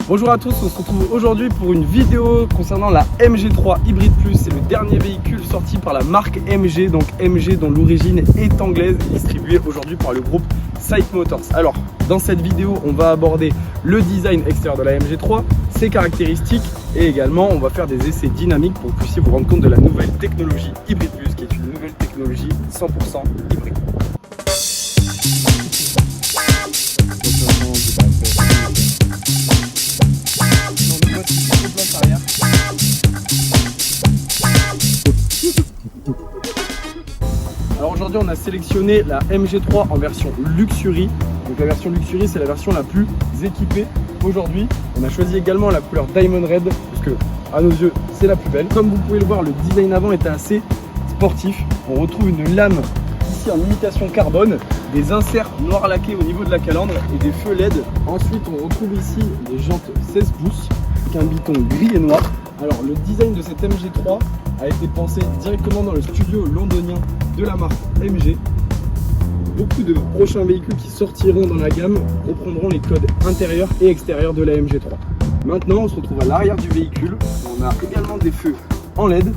Bonjour à tous, on se retrouve aujourd'hui pour une vidéo concernant la MG3 Hybrid Plus. C'est le dernier véhicule sorti par la marque MG, donc MG dont l'origine est anglaise et distribuée aujourd'hui par le groupe SAIC Motors. Alors, dans cette vidéo, on va aborder le design extérieur de la MG3, ses caractéristiques et également on va faire des essais dynamiques pour que vous puissiez vous rendre compte de la nouvelle technologie Hybrid Plus qui est une nouvelle technologie 100% hybride. Alors aujourd'hui on a sélectionné la MG3 en version Luxury. Donc la version Luxury c'est la version la plus équipée aujourd'hui. On a choisi également la couleur Diamond Red parce que à nos yeux c'est la plus belle. Comme vous pouvez le voir, le design avant était assez sportif. On retrouve une lame ici en imitation carbone, des inserts noirs laqués au niveau de la calandre et des feux LED. Ensuite on retrouve ici des jantes 16 pouces avec un biton gris et noir. Alors le design de cette MG3 a été pensé directement dans le studio londonien de la marque MG. Beaucoup de prochains véhicules qui sortiront dans la gamme reprendront les codes intérieurs et extérieurs de la MG3. Maintenant on se retrouve à l'arrière du véhicule. On a également des feux en LED.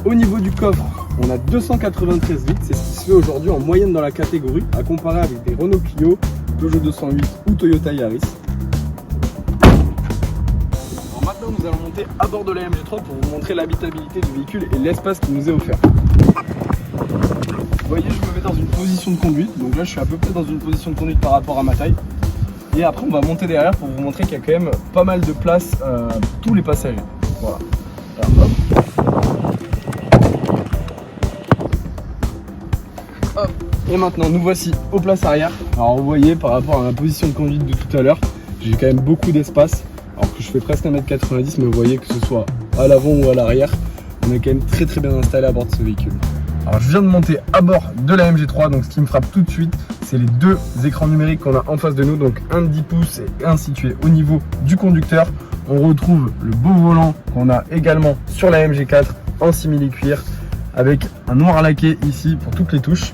Au niveau du coffre, on a 293 litres, c'est ce qui se fait aujourd'hui en moyenne dans la catégorie, à comparer avec des Renault Clio, Peugeot 208 ou Toyota Yaris. Maintenant nous allons monter à bord de la MG3 pour vous montrer l'habitabilité du véhicule et l'espace qui nous est offert. Vous voyez, je me mets dans une position de conduite, donc là je suis à peu près dans une position de conduite par rapport à ma taille. Et après on va monter derrière pour vous montrer qu'il y a quand même pas mal de place pour tous les passagers. Voilà. Alors, hop. Hop. Et maintenant nous voici aux places arrière. Alors vous voyez par rapport à ma position de conduite de tout à l'heure, j'ai quand même beaucoup d'espace. Alors que je fais presque 1m90, mais vous voyez que ce soit à l'avant ou à l'arrière, on est quand même très bien installé à bord de ce véhicule. Alors je viens de monter à bord de la MG3, donc ce qui me frappe tout de suite, c'est les deux écrans numériques qu'on a en face de nous, donc un de 10 pouces et un situé au niveau du conducteur. On retrouve le beau volant qu'on a également sur la MG4 en simili-cuir, avec un noir laqué ici pour toutes les touches.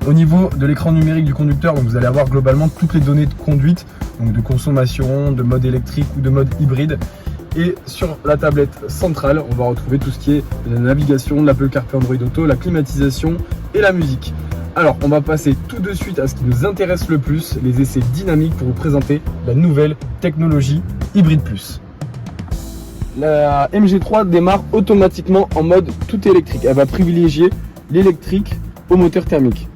Au niveau de l'écran numérique du conducteur, donc vous allez avoir globalement toutes les données de conduite, donc de consommation, de mode électrique ou de mode hybride. Et sur la tablette centrale, on va retrouver tout ce qui est la navigation, l'Apple CarPlay, Android Auto, la climatisation et la musique. Alors, on va passer tout de suite à ce qui nous intéresse le plus, les essais dynamiques pour vous présenter la nouvelle technologie Hybrid Plus. La MG3 démarre automatiquement en mode tout électrique. Elle va privilégier l'électrique au moteur thermique.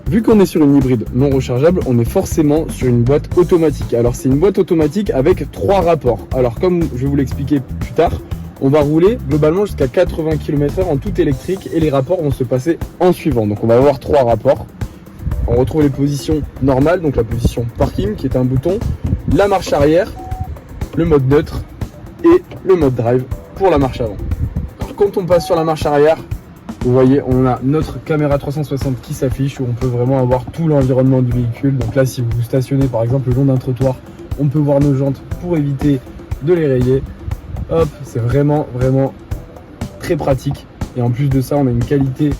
Vu qu'on est sur une hybride non rechargeable, on est forcément sur une boîte automatique. Alors c'est une boîte automatique avec 3 rapports. Alors comme je vais vous l'expliquer plus tard, on va rouler globalement jusqu'à 80 km/h en tout électrique et les rapports vont se passer en suivant. Donc on va avoir 3 rapports. On retrouve les positions normales, donc la position parking qui est un bouton, la marche arrière, le mode neutre et le mode drive pour la marche avant. Alors quand on passe sur la marche arrière, vous voyez, on a notre caméra 360 qui s'affiche où on peut vraiment avoir tout l'environnement du véhicule. Donc là, si vous vous stationnez par exemple le long d'un trottoir, on peut voir nos jantes pour éviter de les rayer. Hop, c'est vraiment très pratique. Et en plus de ça, on a une qualité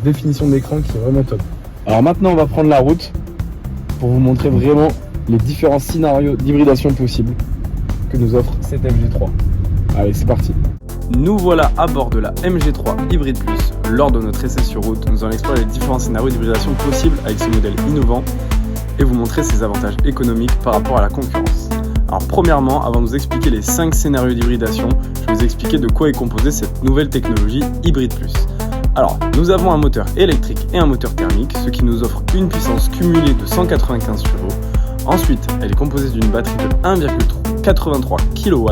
définition d'écran qui est vraiment top. Alors maintenant, on va prendre la route pour vous montrer vraiment les différents scénarios d'hybridation possibles que nous offre cette MG3. Allez, c'est parti. Nous voilà à bord de la MG3 Hybrid Plus. Lors de notre essai sur route, nous allons explorer les différents scénarios d'hybridation possibles avec ce modèle innovant et vous montrer ses avantages économiques par rapport à la concurrence. Alors premièrement, avant de vous expliquer les 5 scénarios d'hybridation, je vais vous expliquer de quoi est composée cette nouvelle technologie Hybrid Plus. Alors, nous avons un moteur électrique et un moteur thermique, ce qui nous offre une puissance cumulée de 195 chevaux. Ensuite, elle est composée d'une batterie de 1,83 kW.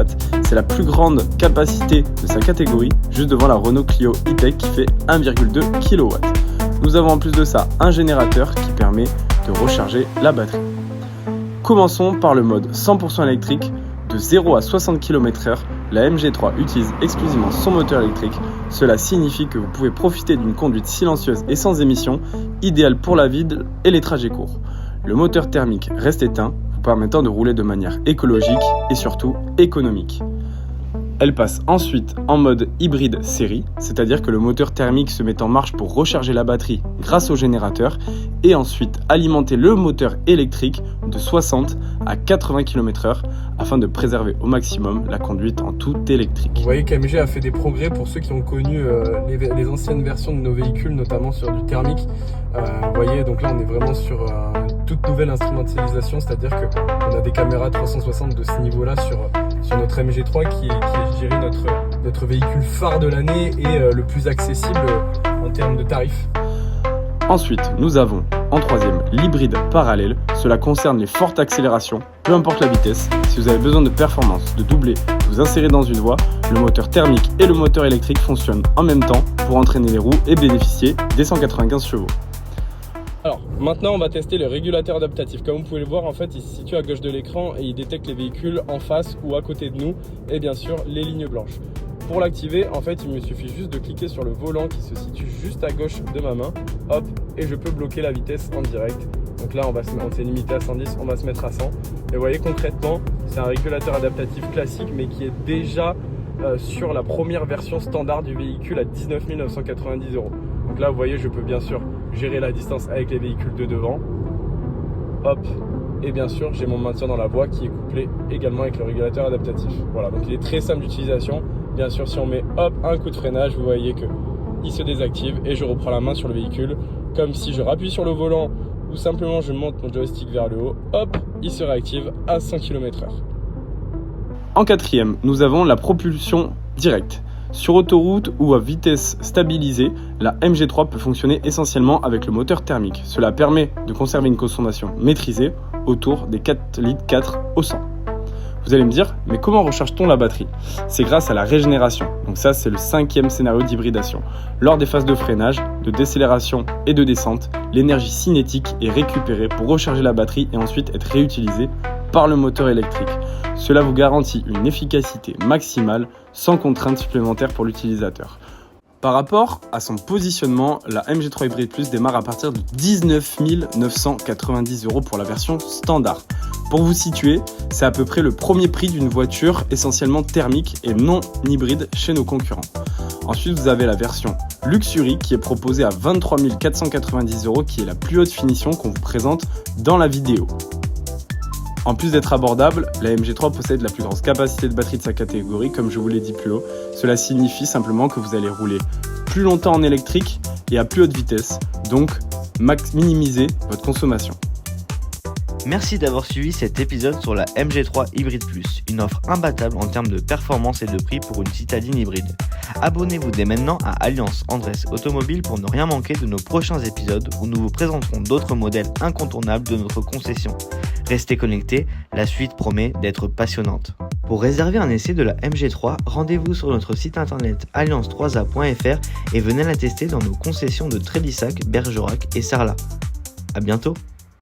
C'est la plus grande capacité de sa catégorie, juste devant la Renault Clio E-Tech qui fait 1,2 kW. Nous avons en plus de ça un générateur qui permet de recharger la batterie. Commençons par le mode 100% électrique. De 0 à 60 km/h, la MG3 utilise exclusivement son moteur électrique. Cela signifie que vous pouvez profiter d'une conduite silencieuse et sans émission, idéale pour la ville et les trajets courts. Le moteur thermique reste éteint, vous permettant de rouler de manière écologique et surtout économique. Elle passe ensuite en mode hybride série, c'est-à-dire que le moteur thermique se met en marche pour recharger la batterie grâce au générateur et ensuite alimenter le moteur électrique de 60 à 80 km/h afin de préserver au maximum la conduite en tout électrique. Vous voyez qu'AMG a fait des progrès pour ceux qui ont connu les anciennes versions de nos véhicules, notamment sur du thermique. Vous voyez, donc là on est vraiment sur toute nouvelle instrumentalisation, c'est-à-dire qu'on a des caméras 360 de ce niveau-là sur notre MG3 qui est je dirais, notre véhicule phare de l'année et le plus accessible en termes de tarifs. Ensuite, nous avons en troisième l'hybride parallèle. Cela concerne les fortes accélérations, peu importe la vitesse. Si vous avez besoin de performance, de doubler, de vous insérer dans une voie, le moteur thermique et le moteur électrique fonctionnent en même temps pour entraîner les roues et bénéficier des 195 chevaux. Alors maintenant on va tester le régulateur adaptatif. Comme vous pouvez le voir, en fait il se situe à gauche de l'écran et il détecte les véhicules en face ou à côté de nous et bien sûr les lignes blanches. Pour l'activer, en fait il me suffit juste de cliquer sur le volant qui se situe juste à gauche de ma main, hop, et je peux bloquer la vitesse en direct. Donc là on s'est limité à 110, on va se mettre à 100. Et vous voyez concrètement, c'est un régulateur adaptatif classique mais qui est déjà sur la première version standard du véhicule à 19 990 €. Donc là vous voyez, je peux bien sûr gérer la distance avec les véhicules de devant, hop, et bien sûr j'ai mon maintien dans la voie qui est couplé également avec le régulateur adaptatif. Voilà, donc il est très simple d'utilisation. Bien sûr si on met hop un coup de freinage, vous voyez que il se désactive et je reprends la main sur le véhicule, comme si je rappuie sur le volant ou simplement je monte mon joystick vers le haut, hop, il se réactive à 100 km/h. En quatrième, nous avons la propulsion directe. Sur autoroute ou à vitesse stabilisée, la MG3 peut fonctionner essentiellement avec le moteur thermique. Cela permet de conserver une consommation maîtrisée autour des 4,4 litres au 100. Vous allez me dire, mais comment recharge-t-on la batterie? C'est grâce à la régénération. Donc ça, c'est le 5e scénario d'hybridation. Lors des phases de freinage, de décélération et de descente, l'énergie cinétique est récupérée pour recharger la batterie et ensuite être réutilisée par le moteur électrique. Cela vous garantit une efficacité maximale sans contrainte supplémentaire pour l'utilisateur. Par rapport à son positionnement, la MG3 Hybrid Plus démarre à partir de 19 990 € pour la version standard. Pour vous situer, c'est à peu près le premier prix d'une voiture essentiellement thermique et non hybride chez nos concurrents. Ensuite, vous avez la version Luxury qui est proposée à 23 490 € qui est la plus haute finition qu'on vous présente dans la vidéo. En plus d'être abordable, la MG3 possède la plus grande capacité de batterie de sa catégorie, comme je vous l'ai dit plus haut. Cela signifie simplement que vous allez rouler plus longtemps en électrique et à plus haute vitesse, donc minimiser votre consommation. Merci d'avoir suivi cet épisode sur la MG3 Hybrid Plus, une offre imbattable en termes de performance et de prix pour une citadine hybride. Abonnez-vous dès maintenant à Alliance Andress Automobile pour ne rien manquer de nos prochains épisodes où nous vous présenterons d'autres modèles incontournables de notre concession. Restez connectés, la suite promet d'être passionnante. Pour réserver un essai de la MG3, rendez-vous sur notre site internet alliance3a.fr et venez la tester dans nos concessions de Trélissac, Bergerac et Sarlat. À bientôt!